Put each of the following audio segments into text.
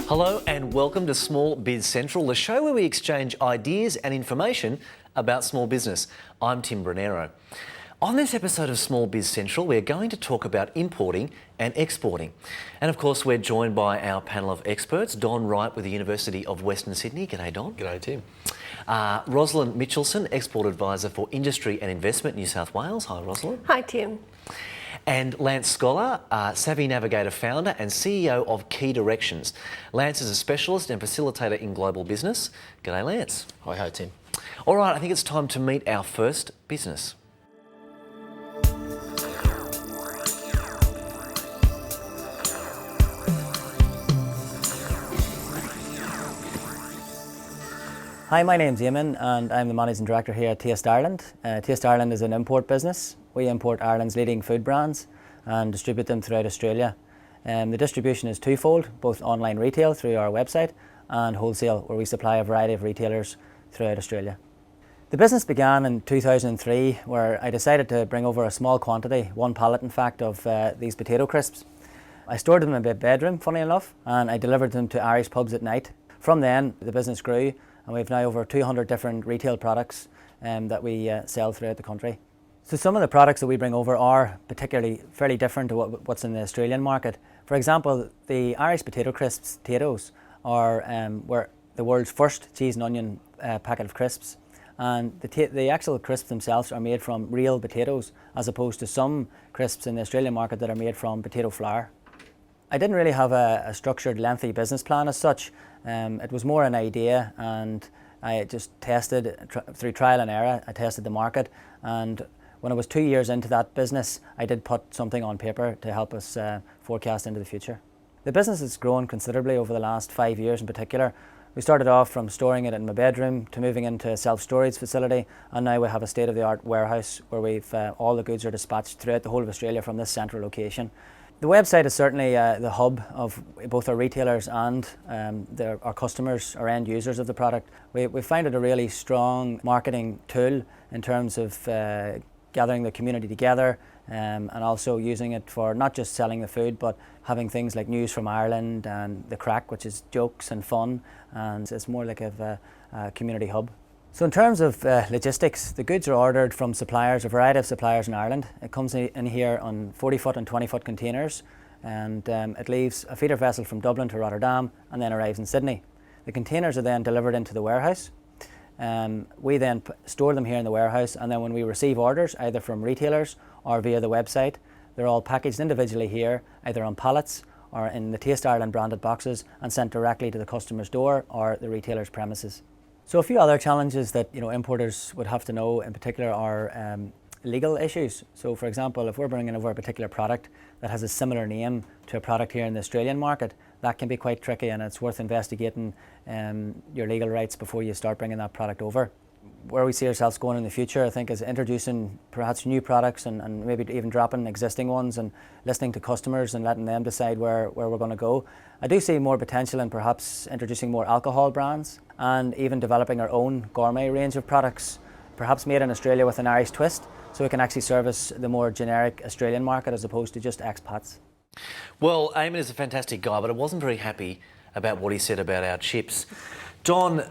Hello and welcome to Small Biz Central, the show where we exchange ideas and information about small business. I'm Tim Burnero. On this episode of Small Biz Central, we're going to talk about importing and exporting. And of course, we're joined by our panel of experts, Don Wright with the University of Western Sydney. G'day, Don. G'day, Tim. Roslyn Mitchelson, Export Advisor for Industry and Investment, New South Wales. Hi, Roslyn. Hi, Tim. And Lance Scoular, Savvy Navigator Founder and CEO of Key Directions. Lance is a specialist and facilitator in global business. G'day, Lance. Hi, Tim. All right, I think it's time to meet our first business. Hi, my name's Eamon and I'm the Managing Director here at Taste Ireland. Taste Ireland is an import business. We import Ireland's leading food brands and distribute them throughout Australia. The distribution is twofold, both online retail through our website and wholesale, where we supply a variety of retailers throughout Australia. The business began in 2003, where I decided to bring over a small quantity, one pallet in fact, of these potato crisps. I stored them in my bedroom, funny enough, and I delivered them to Irish pubs at night. From then, the business grew, and we've now over 200 different retail products that we sell throughout the country. So some of the products that we bring over are particularly fairly different to what's in the Australian market. For example, the Irish potato crisps, potatoes, were the world's first cheese and onion packet of crisps. And the actual crisps themselves are made from real potatoes, as opposed to some crisps in the Australian market that are made from potato flour. I didn't really have a structured, lengthy business plan as such. It was more an idea, and I just tested through trial and error. I tested the market, and when I was 2 years into that business, I did put something on paper to help us forecast into the future. The business has grown considerably over the last 5 years in particular. We started off from storing it in my bedroom to moving into a self-storage facility, and now we have a state-of-the-art warehouse where all the goods are dispatched throughout the whole of Australia from this central location. The website is certainly the hub of both our retailers and our customers, our end users of the product. We find it a really strong marketing tool in terms of gathering the community together and also using it for not just selling the food, but having things like news from Ireland and the crack, which is jokes and fun, and it's more like a community hub. So in terms of logistics, the goods are ordered from suppliers, a variety of suppliers in Ireland. It comes in here on 40-foot and 20-foot containers, and it leaves a feeder vessel from Dublin to Rotterdam and then arrives in Sydney. The containers are then delivered into the warehouse. We then store them here in the warehouse, and then when we receive orders, either from retailers or via the website, they're all packaged individually here, either on pallets or in the Taste Ireland branded boxes, and sent directly to the customer's door or the retailer's premises. So a few other challenges that importers would have to know in particular are legal issues. So for example, if we're bringing over a particular product that has a similar name to a product here in the Australian market, that can be quite tricky, and it's worth investigating your legal rights before you start bringing that product over. Where we see ourselves going in the future, I think, is introducing perhaps new products and maybe even dropping existing ones and listening to customers and letting them decide where we're going to go. I do see more potential in perhaps introducing more alcohol brands and even developing our own gourmet range of products, perhaps made in Australia with an Irish twist, so we can actually service the more generic Australian market as opposed to just expats. Well, Eamon is a fantastic guy, but I wasn't very happy about what he said about our chips. Don,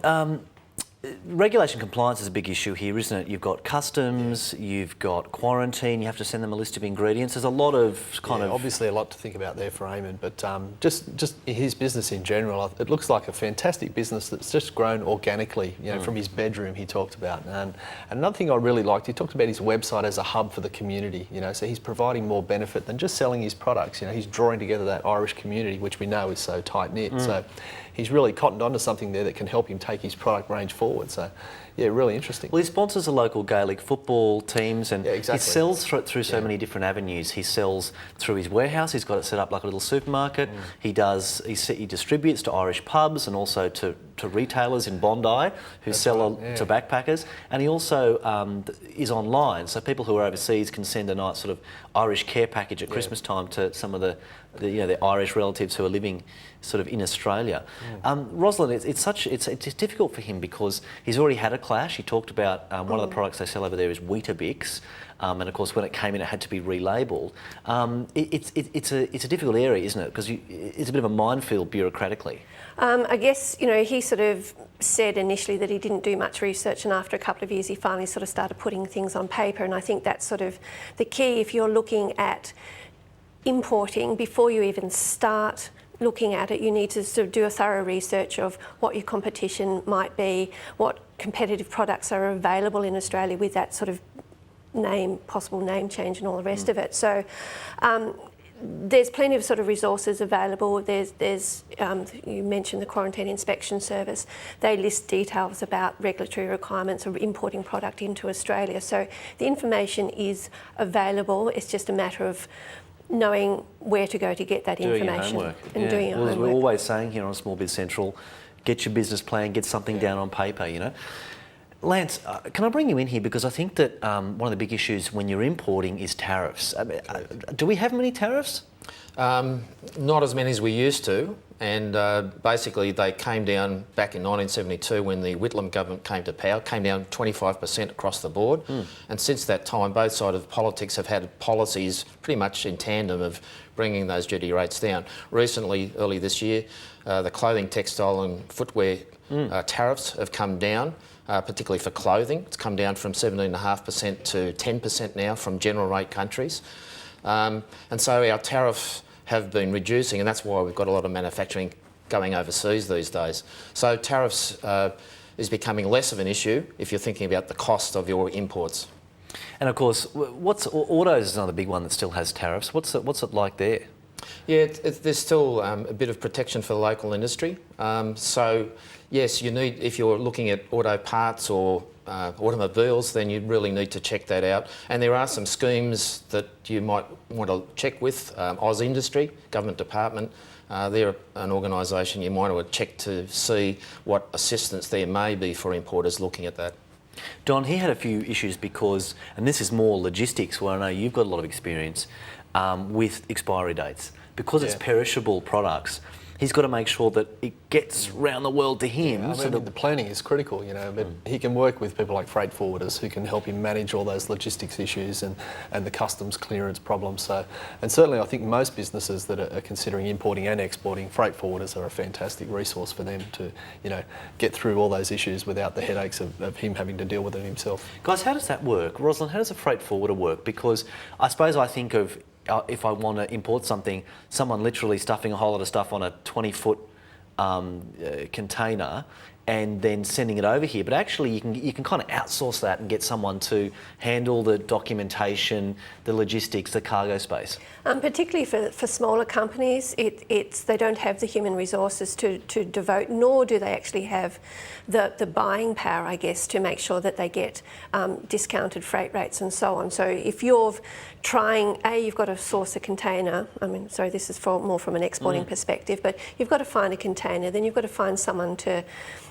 regulation compliance is a big issue here, isn't it? You've got customs, you've got quarantine, you have to send them a list of ingredients. There's a lot of obviously a lot to think about there for Eamon, but just his business in general, it looks like a fantastic business that's just grown organically, from his bedroom he talked about. And another thing I really liked, he talked about his website as a hub for the community, so he's providing more benefit than just selling his products. He's drawing together that Irish community, which we know is so tight-knit. So he's really cottoned onto something there that can help him take his product range forward. So, yeah, really interesting. Well, he sponsors the local Gaelic football teams, and exactly. He sells through so many different avenues. He sells through his warehouse. He's got it set up like a little supermarket. He distributes to Irish pubs and also to retailers in Bondi who sell to backpackers. And he also is online, so people who are overseas can send a nice sort of Irish care package at Christmas time to some of the their Irish relatives who are living sort of in Australia. Roslyn, it's difficult for him because he's already had a clash. He talked about one of the products they sell over there is Weetabix, and of course when it came in it had to be relabelled. It's a difficult area, isn't it? Because it's a bit of a minefield bureaucratically. I guess, he sort of said initially that he didn't do much research, and after a couple of years he finally sort of started putting things on paper, and I think that's sort of the key if you're looking at importing. Before you even start looking at it, you need to sort of do a thorough research of what your competition might be, what competitive products are available in Australia with that sort of possible name change and all the rest of it. So there's plenty of sort of resources available. There's you mentioned the Quarantine Inspection Service. They list details about regulatory requirements of importing product into Australia. So the information is available. It's just a matter of knowing where to go to get that information. Doing your homework. And doing your homework. We're always saying here on Small Biz Central, get your business plan, get something down on paper, Lance, can I bring you in here? Because I think that one of the big issues when you're importing is tariffs. Do we have many tariffs? Not as many as we used to, and basically they came down back in 1972 when the Whitlam government came to power, came down 25% across the board. And since that time, both sides of politics have had policies pretty much in tandem of bringing those duty rates down. Recently, early this year, the clothing, textile and footwear tariffs have come down. Particularly for clothing. It's come down from 17.5% to 10% now from general rate countries. And so our tariffs have been reducing, and that's why we've got a lot of manufacturing going overseas these days. So tariffs is becoming less of an issue if you're thinking about the cost of your imports. And of course, autos is another big one that still has tariffs. What's it like there? Yeah, there's still a bit of protection for the local industry. So yes, you need, if you're looking at auto parts or automobiles, then you really need to check that out. And there are some schemes that you might want to check with. Oz Industry, Government Department, they're an organisation you might want to check to see what assistance there may be for importers looking at that. Don, he had a few issues because, and this is more logistics where I know you've got a lot of experience, with expiry dates. Because it's perishable products, he's got to make sure that it gets round the world to him. Yeah, so the planning is critical, but he can work with people like freight forwarders who can help him manage all those logistics issues and the customs clearance problems. So, and certainly I think most businesses that are considering importing and exporting, freight forwarders are a fantastic resource for them to, get through all those issues without the headaches of him having to deal with it himself. Guys, how does that work? Roslyn, how does a freight forwarder work? Because I suppose I think of if I want to import something, someone literally stuffing a whole lot of stuff on a 20-foot container and then sending it over here. But actually you can kind of outsource that and get someone to handle the documentation, the logistics, the cargo space. Particularly for smaller companies, they don't have the human resources to devote, nor do they actually have the buying power, I guess, to make sure that they get discounted freight rates and so on. So if you're trying, you've got to source a container. Sorry, this is more from an exporting perspective, but you've got to find a container, then you've got to find someone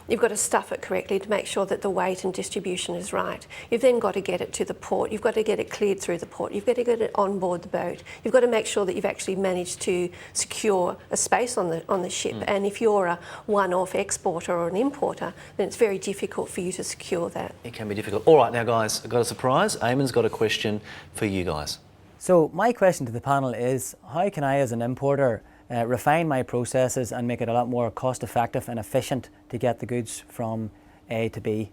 you've got to stuff it correctly to make sure that the weight and distribution is right. You've then got to get it to the port. You've got to get it cleared through the port. You've got to get it on board the boat. You've got to make sure that you've actually managed to secure a space on the ship. And if you're a one-off exporter or an importer, then it's very difficult for you to secure that. It can be difficult. All right, now guys, I've got a surprise. Eamon's got a question for you guys. So my question to the panel is, how can I as an importer refine my processes and make it a lot more cost effective and efficient to get the goods from A to B?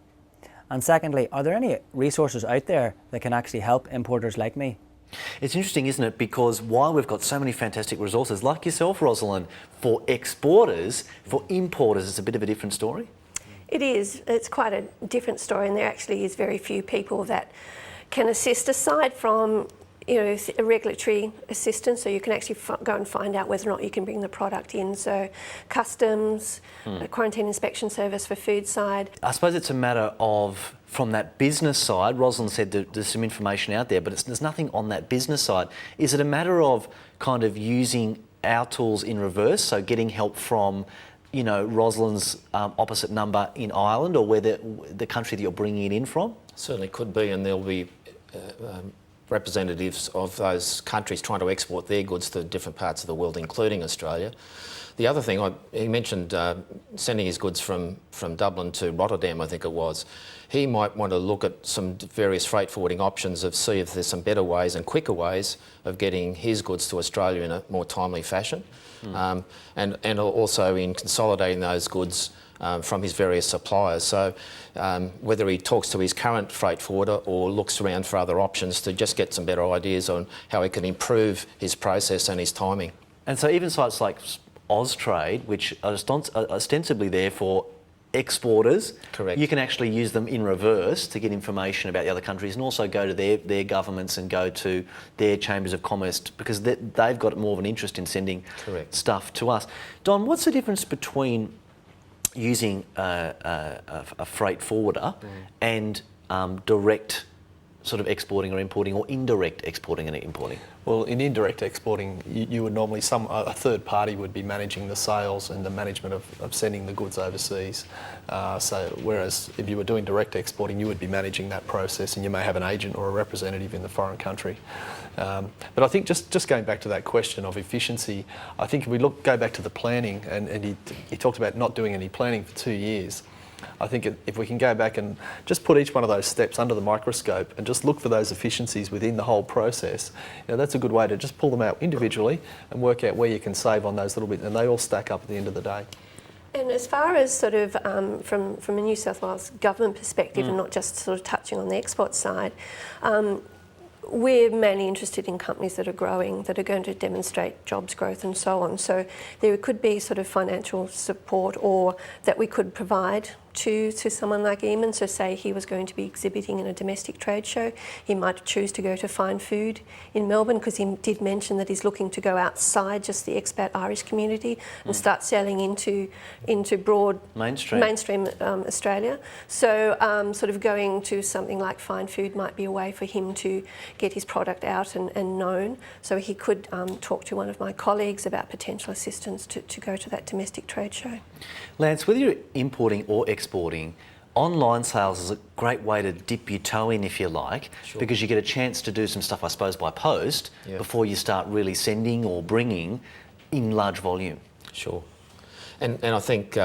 And secondly, are there any resources out there that can actually help importers like me? It's interesting, isn't it? Because while we've got so many fantastic resources, like yourself, Rosalind, for exporters, for importers, it's a bit of a different story. It is. It's quite a different story, and there actually is very few people that can assist aside from a regulatory assistance, so you can actually go and find out whether or not you can bring the product in. So customs, quarantine inspection service for food side. I suppose it's a matter of, from that business side, Rosalind said that there's some information out there, but there's nothing on that business side. Is it a matter of kind of using our tools in reverse, so getting help from Rosalind's opposite number in Ireland or where the country that you're bringing it in from? Certainly could be, and there'll be representatives of those countries trying to export their goods to different parts of the world, including Australia. The other thing, he mentioned sending his goods from Dublin to Rotterdam, I think it was. He might want to look at some various freight forwarding options of see if there's some better ways and quicker ways of getting his goods to Australia in a more timely fashion. And also in consolidating those goods from his various suppliers. So whether he talks to his current freight forwarder or looks around for other options to just get some better ideas on how he can improve his process and his timing. And so even sites like Austrade, which are ostensibly there for exporters, correct, you can actually use them in reverse to get information about the other countries and also go to their governments and go to their chambers of commerce because they've got more of an interest in sending correct stuff to us. Don, what's the difference between using a freight forwarder and direct sort of exporting or importing, or indirect exporting and importing? Well, in indirect exporting, you would normally, a third party would be managing the sales and the management of sending the goods overseas. So whereas if you were doing direct exporting, you would be managing that process and you may have an agent or a representative in the foreign country. But I think just going back to that question of efficiency, I think if we go back to the planning, and he talked about not doing any planning for 2 years. I think if we can go back and just put each one of those steps under the microscope and just look for those efficiencies within the whole process, that's a good way to just pull them out individually and work out where you can save on those little bits, and they all stack up at the end of the day. And as far as sort of from a New South Wales government perspective, and not just sort of touching on the export side, we're mainly interested in companies that are growing, that are going to demonstrate jobs growth and so on. So there could be sort of financial support or that we could provide to someone like Eamon. So say he was going to be exhibiting in a domestic trade show, he might choose to go to Fine Food in Melbourne because he did mention that he's looking to go outside just the expat Irish community and start selling into broad mainstream Australia. So sort of going to something like Fine Food might be a way for him to get his product out and known. So he could talk to one of my colleagues about potential assistance to go to that domestic trade show. Lance, whether you're importing or exporting, online sales is a great way to dip your toe in, if you like, because you get a chance to do some stuff, I suppose, by post before you start really sending or bringing in large volume. Sure. And I think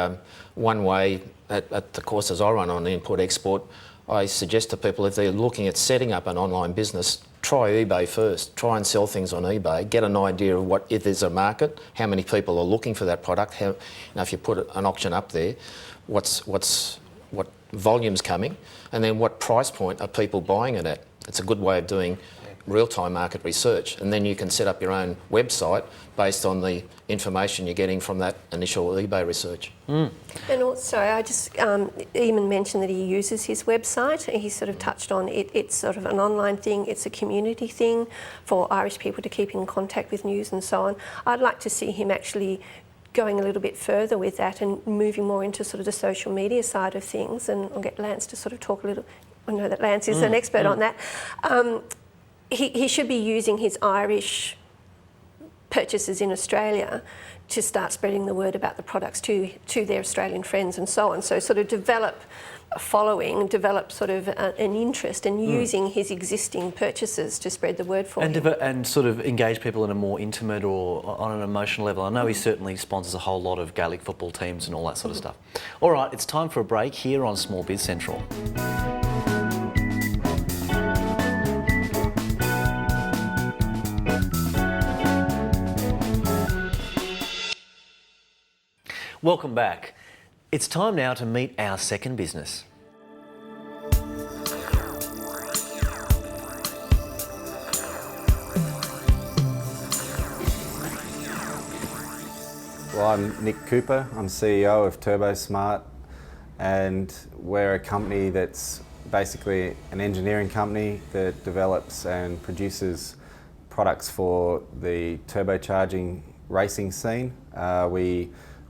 one way at the courses I run on import-export, I suggest to people if they're looking at setting up an online business, try eBay first. Try and sell things on eBay. Get an idea of if there's a market, how many people are looking for that product. If you put an auction up there, what volume's coming, and then what price point are people buying it at. It's a good way of doing real-time market research, and then you can set up your own website based on the information you're getting from that initial eBay research. And also, Eamon mentioned that he uses his website. He sort of touched on it. It's sort of an online thing. It's a community thing for Irish people to keep in contact with news and so on. I'd like to see him actually going a little bit further with that and moving more into sort of the social media side of things. And I'll get Lance to sort of talk a little. I know that Lance is an expert on that. He should be using his Irish purchases in Australia to start spreading the word about the products to their Australian friends and so on. So sort of develop a following, develop sort of an interest in using his existing purchases to spread the word for him. And sort of engage people in a more intimate or on an emotional level. I know he certainly sponsors a whole lot of Gaelic football teams and all that sort of stuff. All right, it's time for a break here on Small Biz Central. Welcome back. It's time now to meet our second business. Well, I'm Nick Cooper. I'm CEO of Turbosmart, and we're a company that's basically an engineering company that develops and produces products for the turbocharging racing scene.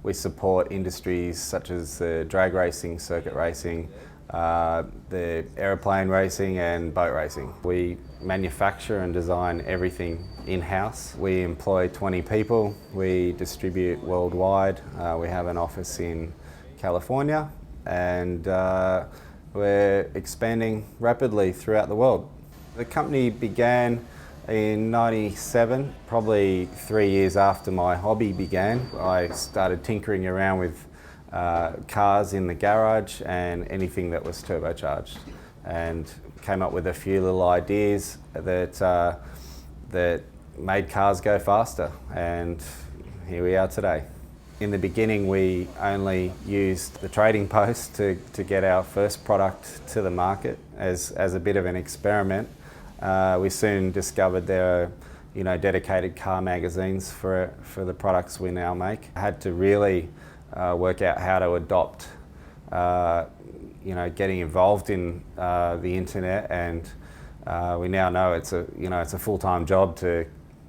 We support industries such as the drag racing, circuit racing, the aeroplane racing and boat racing. We manufacture and design everything in-house. We employ 20 people. We distribute worldwide. We have an office in California, and we're expanding rapidly throughout the world. The company began in '97, probably 3 years after my hobby began. I started tinkering around with cars in the garage and anything that was turbocharged, and came up with a few little ideas that made cars go faster, and here we are today. In the beginning, we only used the trading post to get our first product to the market as a bit of an experiment. We soon discovered there are dedicated car magazines for the products we now make. I had to really work out how to adopt getting involved in the internet, and we now know it's a full-time job to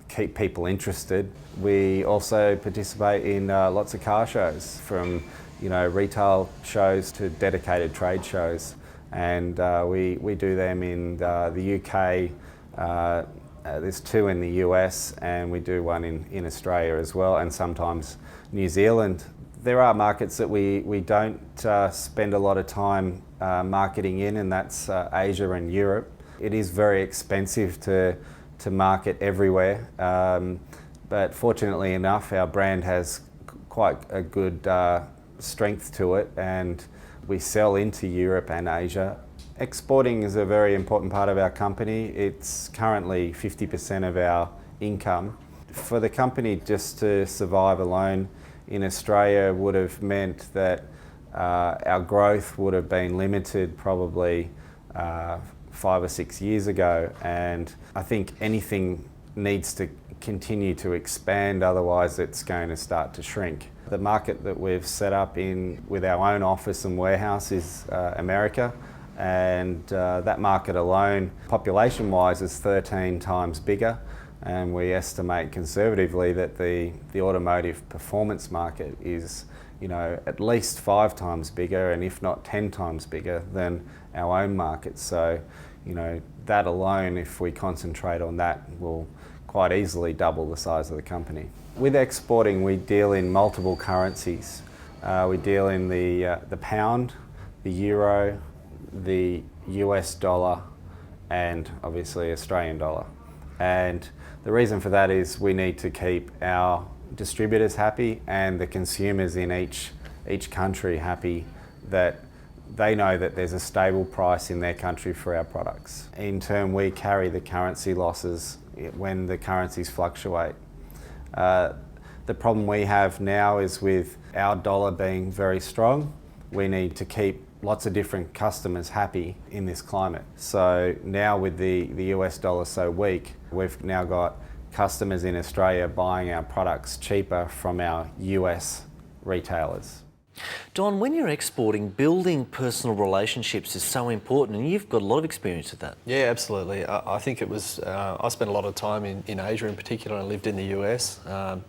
keep people interested. We also participate in lots of car shows, from retail shows to dedicated trade shows, and we do them in the UK. There's 2 in the US, and we do one in Australia as well, and sometimes New Zealand. There are markets that we don't spend a lot of time marketing in, and that's Asia and Europe. It is very expensive to market everywhere, but fortunately enough, our brand has quite a good strength to it, and we sell into Europe and Asia. Exporting is a very important part of our company. It's currently 50% of our income. For the company just to survive alone in Australia would have meant that our growth would have been limited probably 5 or 6 years ago, and I think anything needs to continue to expand, otherwise it's going to start to shrink. The market that we've set up in with our own office and warehouse is America, and that market alone, population-wise, is 13 times bigger, and we estimate conservatively that the automotive performance market is at least 5 times bigger, and if not 10 times bigger than our own market. So that alone, if we concentrate on that, will quite easily double the size of the company. With exporting, we deal in multiple currencies. We deal in the pound, the euro, the US dollar, and obviously Australian dollar. And the reason for that is we need to keep our distributors happy and the consumers in each country happy, that they know that there's a stable price in their country for our products. In turn, we carry the currency losses when the currencies fluctuate. The problem we have now is, with our dollar being very strong, we need to keep lots of different customers happy in this climate. So now with the US dollar so weak, we've now got customers in Australia buying our products cheaper from our US retailers. Don, when you're exporting, building personal relationships is so important, and you've got a lot of experience with that. Yeah, absolutely. I think it was, I spent a lot of time in Asia in particular, and lived in the US,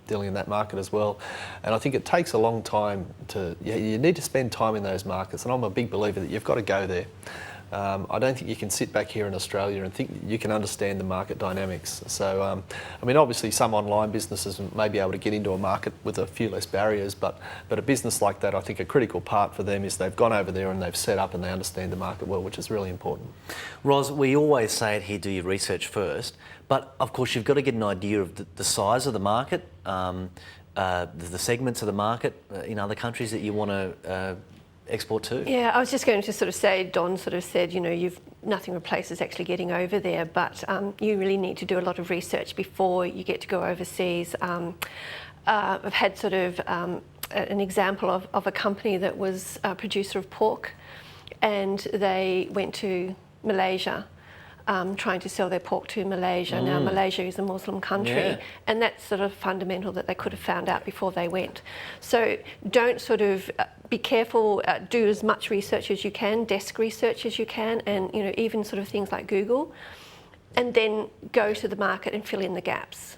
dealing in that market as well. And I think it takes a long time you need to spend time in those markets, and I'm a big believer that you've got to go there. I don't think you can sit back here in Australia and think you can understand the market dynamics. So, obviously some online businesses may be able to get into a market with a few less barriers, but a business like that, I think a critical part for them is they've gone over there and they've set up and they understand the market well, which is really important. Ros, we always say it here, do your research first, but of course you've got to get an idea of the size of the market, the segments of the market in other countries that you want to export to. Yeah, I was just going to sort of say, Don sort of said, nothing replaces actually getting over there, but you really need to do a lot of research before you get to go overseas. I've had sort of an example of a company that was a producer of pork, and they went to Malaysia, trying to sell their pork to Malaysia. Now, Malaysia is a Muslim country, and that's sort of fundamental that they could have found out before they went. So don't sort of be careful, do as much research as you can, desk research as you can, and even sort of things like Google, and then go to the market and fill in the gaps.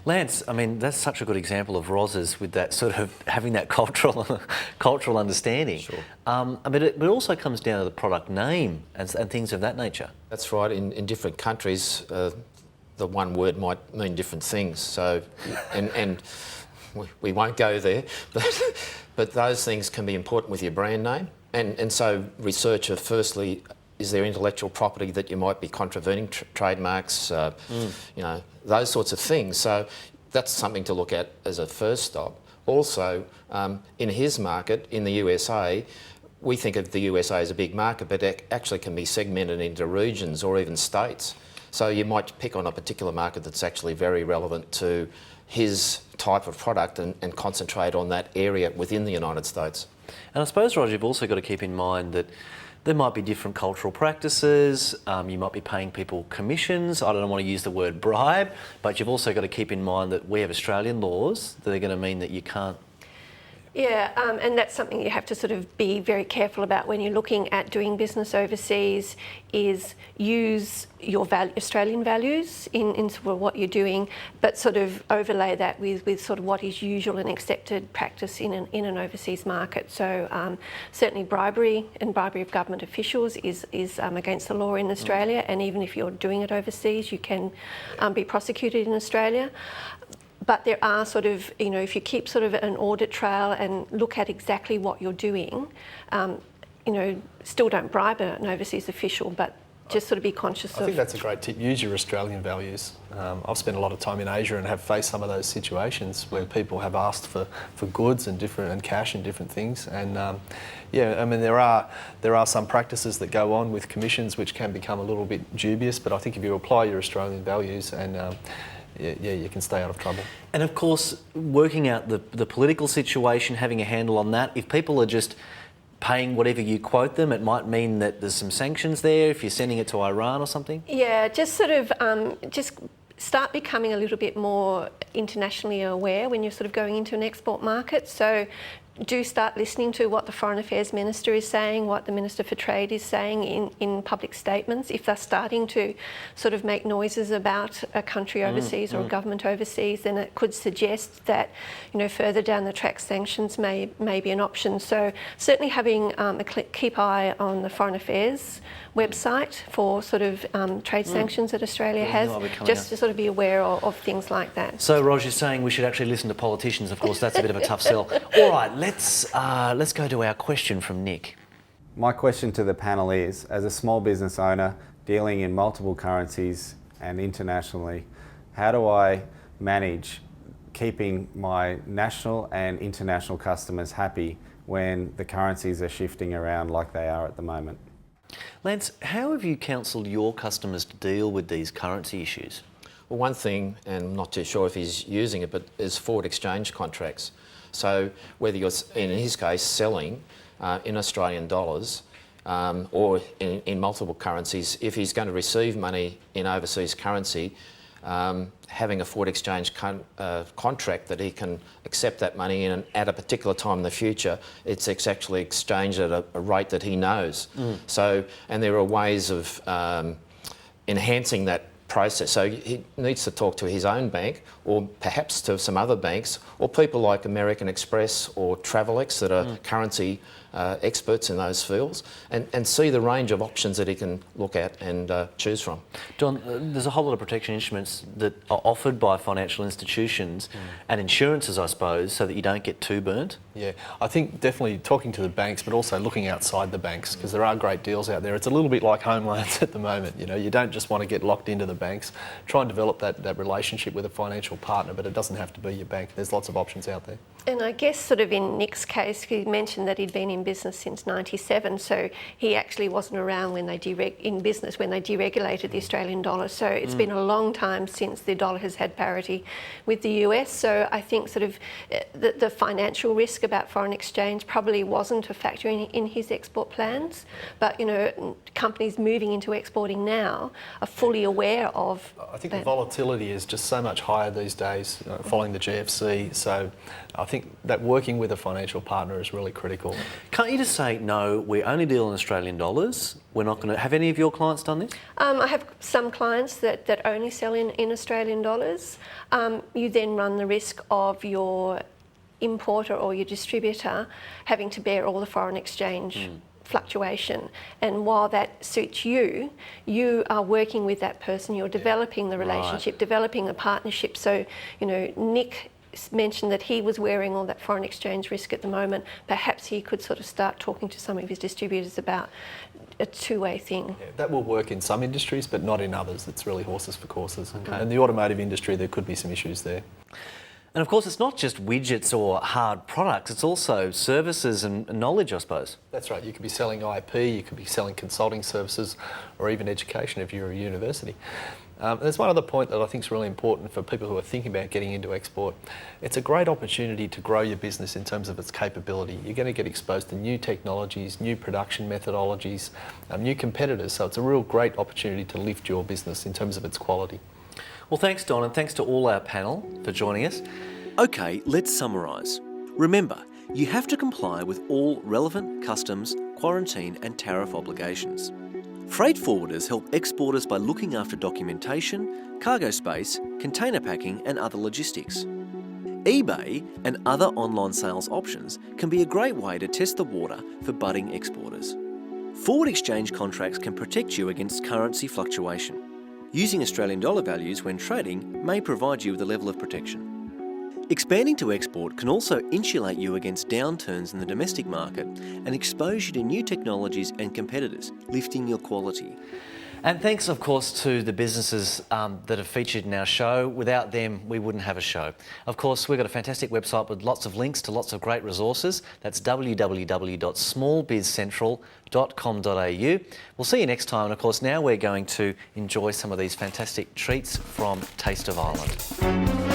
Lance, that's such a good example of Ros's, with that sort of having that cultural understanding. Sure. But it also comes down to the product name and things of that nature. That's right. In different countries, the one word might mean different things. So, and we won't go there, but those things can be important with your brand name. And so researcher firstly is there intellectual property that you might be contravening, trademarks, you know, those sorts of things. So that's something to look at as a first stop. Also, in his market, in the USA, we think of the USA as a big market, but it actually can be segmented into regions or even states. So you might pick on a particular market that's actually very relevant to his type of product and concentrate on that area within the United States. And I suppose, Roger, you've also got to keep in mind that there might be different cultural practices, you might be paying people commissions, I don't want to use the word bribe, but you've also got to keep in mind that we have Australian laws that are going to mean that you can't. Yeah, and that's something you have to sort of be very careful about when you're looking at doing business overseas, is use your Australian values in sort of what you're doing, but sort of overlay that with sort of what is usual and accepted practice in an overseas market. So certainly bribery and bribery of government officials is against the law in Australia, and even if you're doing it overseas, you can be prosecuted in Australia. But there are sort of, you know, if you keep sort of an audit trail and look at exactly what you're doing, you know, still don't bribe an overseas official, but just sort of be conscious of... I think that's a great tip. Use your Australian values. I've spent a lot of time in Asia and have faced some of those situations where people have asked for goods and cash and different things. And yeah, I mean, there are some practices that go on with commissions which can become a little bit dubious, but I think if you apply your Australian values and yeah, you can stay out of trouble. And of course, working out the political situation, having a handle on that, if people are just paying whatever you quote them, it might mean that there's some sanctions there if you're sending it to Iran or something? Yeah, just sort of just start becoming a little bit more internationally aware when you're sort of going into an export market. So do start listening to what the Foreign Affairs Minister is saying, what the Minister for Trade is saying in public statements. If they're starting to sort of make noises about a country overseas or a government overseas, then it could suggest that, you know, further down the track sanctions may be an option. So certainly having a keep eye on the Foreign Affairs website for sort of trade sanctions that Australia has, just to sort of be aware of things like that. So Roger's saying we should actually listen to politicians. Of course, that's a bit of a tough sell. All right, let's go to our question from Nick. My question to the panel is, as a small business owner dealing in multiple currencies and internationally, how do I manage keeping my national and international customers happy when the currencies are shifting around like they are at the moment? Lance, how have you counselled your customers to deal with these currency issues? Well, one thing, and I'm not too sure if he's using it, but is forward exchange contracts. So whether you're, in his case, selling in Australian dollars or in multiple currencies, if he's going to receive money in overseas currency, having a forward exchange contract that he can accept that money in and at a particular time in the future, it's actually exchanged at a rate that he knows. So, and there are ways of enhancing that process. So he needs to talk to his own bank or perhaps to some other banks or people like American Express or Travelex that are currency experts in those fields and see the range of options that he can look at and choose from. Don, there's a whole lot of protection instruments that are offered by financial institutions and insurances, I suppose, so that you don't get too burnt. Yeah, I think definitely talking to the banks, but also looking outside the banks, because there are great deals out there. It's a little bit like home loans at the moment. You know, you don't just want to get locked into the banks. Try and develop that relationship with a financial partner, but it doesn't have to be your bank. There's lots of options out there. And I guess sort of in Nick's case, he mentioned that he'd been in business since '97, so he actually wasn't around when they deregulated the Australian dollar. So it's been a long time since the dollar has had parity with the US. So I think sort of the financial risk about foreign exchange probably wasn't a factor in his export plans. But, you know, companies moving into exporting now are fully aware of I think the volatility is just so much higher these days following the GFC. So I think that working with a financial partner is really critical. Can't you just say, no, we only deal in Australian dollars, we're not going to... Have any of your clients done this? I have some clients that only sell in Australian dollars. You then run the risk of your importer or your distributor having to bear all the foreign exchange fluctuation. And while that suits you, you are working with that person, you're developing the relationship, developing a partnership. So, you know, Nick mentioned that he was wearing all that foreign exchange risk at the moment. Perhaps he could sort of start talking to some of his distributors about a two-way thing. Yeah, that will work in some industries, but not in others. It's really horses for courses. Okay. And the automotive industry, there could be some issues there. And of course, it's not just widgets or hard products, it's also services and knowledge, I suppose. That's right. You could be selling IP, you could be selling consulting services, or even education if you're a university. There's one other point that I think is really important for people who are thinking about getting into export. It's a great opportunity to grow your business in terms of its capability. You're going to get exposed to new technologies, new production methodologies, new competitors, so it's a real great opportunity to lift your business in terms of its quality. Well, thanks, Don, and thanks to all our panel for joining us. Okay, let's summarise. Remember, you have to comply with all relevant customs, quarantine and tariff obligations. Freight forwarders help exporters by looking after documentation, cargo space, container packing and other logistics. eBay and other online sales options can be a great way to test the water for budding exporters. Forward exchange contracts can protect you against currency fluctuation. Using Australian dollar values when trading may provide you with a level of protection. Expanding to export can also insulate you against downturns in the domestic market and expose you to new technologies and competitors, lifting your quality. And thanks, of course, to the businesses that are featured in our show. Without them, we wouldn't have a show. Of course, we've got a fantastic website with lots of links to lots of great resources. That's www.smallbizcentral.com.au. We'll see you next time. And of course, now we're going to enjoy some of these fantastic treats from Taste of Ireland.